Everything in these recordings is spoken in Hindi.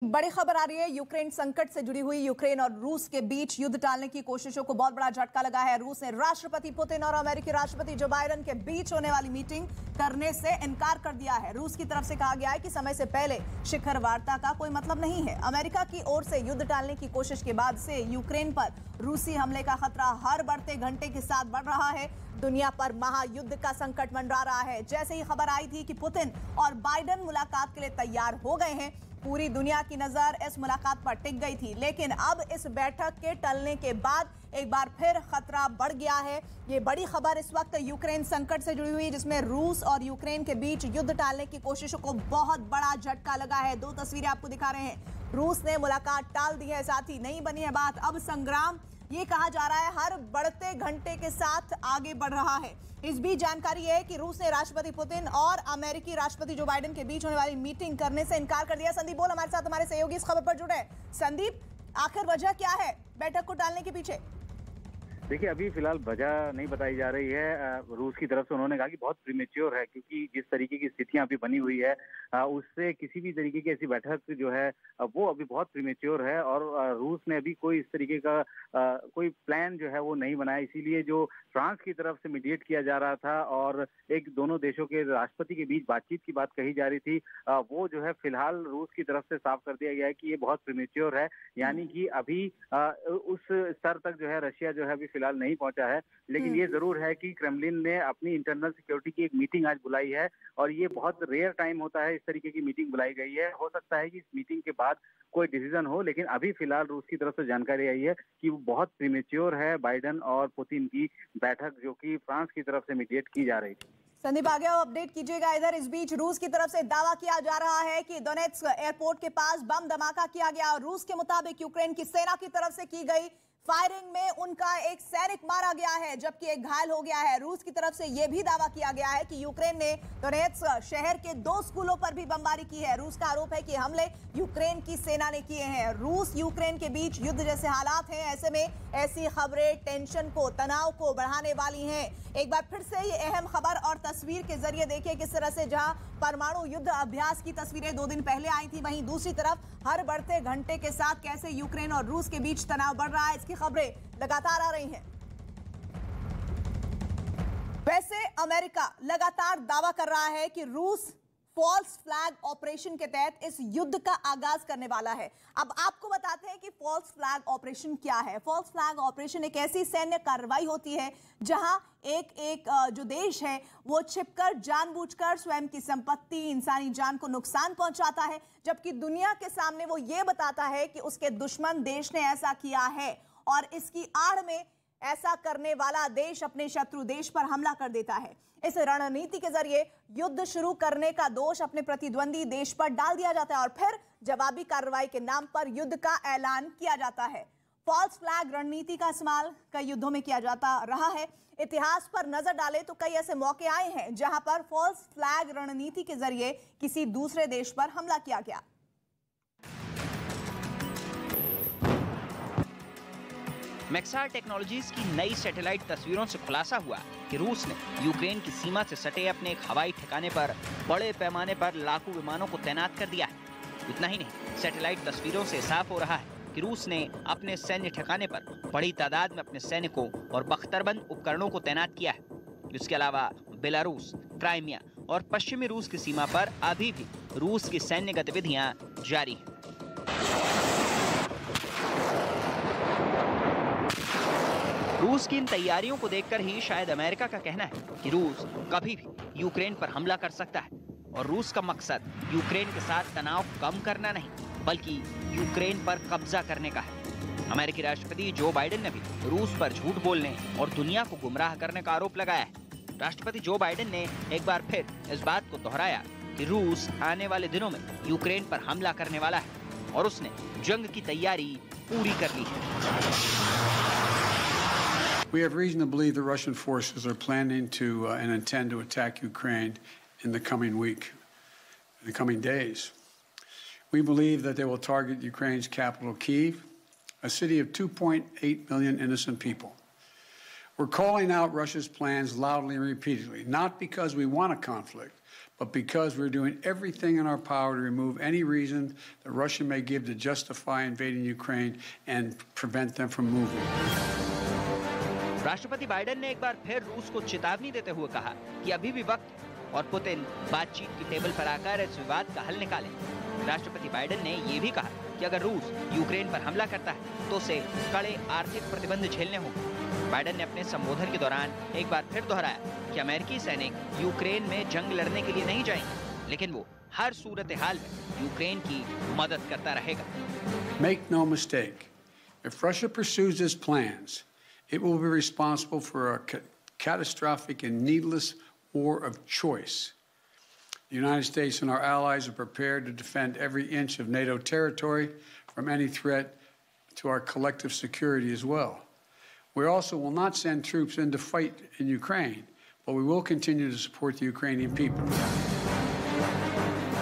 बड़ी खबर आ रही है यूक्रेन संकट से जुड़ी हुई। यूक्रेन और रूस के बीच युद्ध टालने की कोशिशों को बहुत बड़ा झटका लगा है। रूस ने राष्ट्रपति पुतिन और अमेरिकी राष्ट्रपति जो बाइडेन के बीच होने वाली मीटिंग करने से इनकार कर दिया है। रूस की तरफ से कहा गया है कि समय से पहले शिखर वार्ता का कोई मतलब नहीं है। अमेरिका की ओर से युद्ध टालने की कोशिश के बाद से यूक्रेन पर रूसी हमले का खतरा हर बढ़ते घंटे के साथ बढ़ रहा है। दुनिया पर महायुद्ध का संकट मंडरा रहा है। जैसे ही खबर आई थी कि पुतिन और बाइडेन मुलाकात के लिए तैयार हो गए हैं, पूरी दुनिया की नजर इस मुलाकात पर टिक गई थी। लेकिन अब इस बैठक के टलने के बाद एक बार फिर खतरा बढ़ गया है। ये बड़ी खबर इस वक्त यूक्रेन संकट से जुड़ी हुई, जिसमें रूस और यूक्रेन के बीच युद्ध टालने की कोशिशों को बहुत बड़ा झटका लगा है। दो तस्वीरें आपको दिखा रहे हैं। रूस ने मुलाकात टाल दी है, साथ ही नहीं बनी है बात। अब संग्राम ये कहा जा रहा है हर बढ़ते घंटे के साथ आगे बढ़ रहा है। इस बीच जानकारी है कि रूस ने राष्ट्रपति पुतिन और अमेरिकी राष्ट्रपति जो बाइडेन के बीच होने वाली मीटिंग करने से इनकार कर दिया। संदीप बोल हमारे साथ, हमारे सहयोगी इस खबर पर जुड़े हैं। संदीप, आखिर वजह क्या है बैठक को टालने के पीछे? देखिए, अभी फिलहाल वजह नहीं बताई जा रही है। रूस की तरफ से उन्होंने कहा कि बहुत प्रीमेच्योर है, क्योंकि जिस तरीके की स्थितियां अभी बनी हुई है उससे किसी भी तरीके की ऐसी बैठक जो है वो अभी बहुत प्रीमेच्योर है। और रूस ने अभी कोई इस तरीके का कोई प्लान जो है वो नहीं बनाया। इसीलिए जो फ्रांस की तरफ से मीडिएट किया जा रहा था और एक दोनों देशों के राष्ट्रपति के बीच बातचीत की बात कही जा रही थी, वो जो है फिलहाल रूस की तरफ से साफ कर दिया गया है कि ये बहुत प्रीमेच्योर है। यानी कि अभी उस स्तर तक जो है रशिया जो है अभी फिलहाल नहीं पहुंचा है। लेकिन ये जरूर है कि क्रेमलिन ने अपनी इंटरनल सिक्योरिटी की एक मीटिंग आज बुलाई है, और ये बहुत रेयर टाइम होता है इस तरीके की मीटिंग बुलाई गई है। हो सकता है कि इस मीटिंग के बाद कोई डिसीजन हो, लेकिन अभी फिलहाल रूस की तरफ से जानकारी आई है कि वो बहुत प्रीमेच्योर है बाइडेन और पुतिन की बैठक, जो कि फ्रांस की तरफ से मीडिएट की जा रही थी। संदीप, आगे अपडेट कीजिएगा इधर। इस बीच रूस की तरफ से दावा किया जा रहा है कि दोनेत्स्क एयरपोर्ट के पास बम धमाका किया गया और रूस के मुताबिक यूक्रेन की सेना की तरफ से की गई फायरिंग में उनका एक सैनिक मारा गया है, जबकि एक घायल हो गया है। रूस की तरफ से यह भी दावा किया गया है कि यूक्रेन ने दोनेत्स्क शहर के 2 स्कूलों पर भी बमबारी की है। रूस का आरोप है कि हमले यूक्रेन की सेना ने किए हैं। रूस यूक्रेन के बीच युद्ध जैसे हालात हैं, ऐसे में ऐसी खबरें टेंशन को, तनाव को बढ़ाने वाली हैं। एक बार फिर से ये अहम खबर और तस्वीर के जरिए देखिए किस तरह से जहां परमाणु युद्ध अभ्यास की तस्वीरें 2 दिन पहले आई थी, वहीं दूसरी तरफ हर बढ़ते घंटे के साथ कैसे यूक्रेन और रूस के बीच तनाव बढ़ रहा है, इसकी खबरें लगातार आ रही हैं। वैसे अमेरिका लगातार दावा कर रहा है कि रूस फॉल्स फ्लैग ऑपरेशन के तहत इस युद्ध का आगाज करने वाला है। अब आपको बताते हैं कि फॉल्स फ्लैग ऑपरेशन क्या है। फॉल्स फ्लैग ऑपरेशन एक ऐसी सैन्य कार्रवाई होती है जहां एक जो देश है वो छिपकर जानबूझकर स्वयं की संपत्ति, इंसानी जान को नुकसान पहुंचाता है, जबकि दुनिया के सामने वो ये बताता है कि उसके दुश्मन देश ने ऐसा किया है और इसकी आड़ में ऐसा करने वाला देश अपने शत्रु देश पर हमला कर देता है। इस रणनीति के जरिए युद्ध शुरू करने का दोष अपने प्रतिद्वंदी देश पर डाल दिया जाता है और फिर जवाबी कार्रवाई के नाम पर युद्ध का ऐलान किया जाता है। फॉल्स फ्लैग रणनीति का इस्तेमाल कई युद्धों में किया जाता रहा है। इतिहास पर नजर डालें तो कई ऐसे मौके आए हैं जहां पर फॉल्स फ्लैग रणनीति के जरिए किसी दूसरे देश पर हमला किया गया। मैक्सार टेक्नोलॉजीज की नई सैटेलाइट तस्वीरों से खुलासा हुआ कि रूस ने यूक्रेन की सीमा से सटे अपने एक हवाई ठिकाने पर बड़े पैमाने पर लाखों विमानों को तैनात कर दिया है। इतना ही नहीं, सैटेलाइट तस्वीरों से साफ हो रहा है कि रूस ने अपने सैन्य ठिकाने पर बड़ी तादाद में अपने सैनिकों और बख्तरबंद उपकरणों को तैनात किया है। इसके अलावा बेलारूस, क्राइमिया और पश्चिमी रूस की सीमा पर अभी भी रूस की सैन्य गतिविधियां जारी हैं। रूस की इन तैयारियों को देखकर ही शायद अमेरिका का कहना है कि रूस कभी भी यूक्रेन पर हमला कर सकता है, और रूस का मकसद यूक्रेन के साथ तनाव कम करना नहीं बल्कि यूक्रेन पर कब्जा करने का है। अमेरिकी राष्ट्रपति जो बाइडेन ने भी रूस पर झूठ बोलने और दुनिया को गुमराह करने का आरोप लगाया है। राष्ट्रपति जो बाइडेन ने एक बार फिर इस बात को दोहराया कि रूस आने वाले दिनों में यूक्रेन पर हमला करने वाला है और उसने जंग की तैयारी पूरी कर ली है। We have reason to believe the Russian forces are planning to and intend to attack Ukraine in the coming week, in the coming days. We believe that they will target Ukraine's capital, Kyiv, a city of 2.8 million innocent people. We're calling out Russia's plans loudly and repeatedly, not because we want a conflict, but because we're doing everything in our power to remove any reason that Russia may give to justify invading Ukraine and prevent them from moving. राष्ट्रपति बाइडेन ने एक बार फिर रूस को चेतावनी देते हुए कहा कि अभी भी वक्त है और पुतिन बातचीत की टेबल पर आकर इस विवाद का हल निकालें। राष्ट्रपति बाइडेन ने यह भी कहा कि अगर रूस यूक्रेन पर हमला करता है तो उसे कड़े आर्थिक प्रतिबंध झेलने होंगे। बाइडेन ने अपने संबोधन के दौरान एक बार फिर दोहराया कि अमेरिकी सैनिक यूक्रेन में जंग लड़ने के लिए नहीं जाएंगे, लेकिन वो हर सूरत हाल में यूक्रेन की मदद करता रहेगा। Make no mistake, if Russia pursues its plans, it will be responsible for a catastrophic and needless war of choice. The United States and our allies are prepared to defend every inch of NATO territory from any threat to our collective security as well. We also will not send troops in to fight in Ukraine, but we will continue to support the Ukrainian people.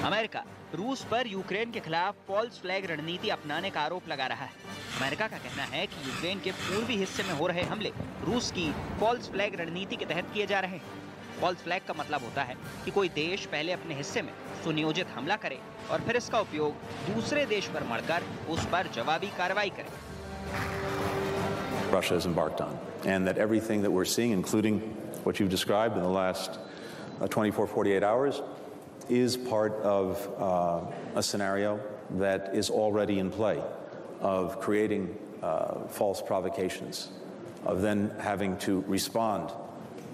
America रूस पर यूक्रेन के खिलाफ फॉल्स फ्लैग रणनीति अपनाने का आरोप लगा रहा है। अमेरिका का कहना है कि यूक्रेन के पूर्वी हिस्से में हो रहे हमले रूस की फॉल्स फ्लैग रणनीति के तहत किए जा रहे हैं। फॉल्स फ्लैग का मतलब होता है कि कोई देश पहले अपने हिस्से में सुनियोजित हमला करे और फिर इसका उपयोग दूसरे देश पर मढ़कर उस पर जवाबी कार्रवाई करे। Russia has embarked on, and that everything that we're seeing, including what you've described in the last 24-48 hours, is part of a scenario that is already in play, of creating false provocations, of then having to respond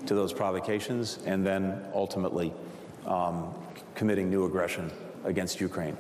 to those provocations, and then ultimately committing new aggression against Ukraine.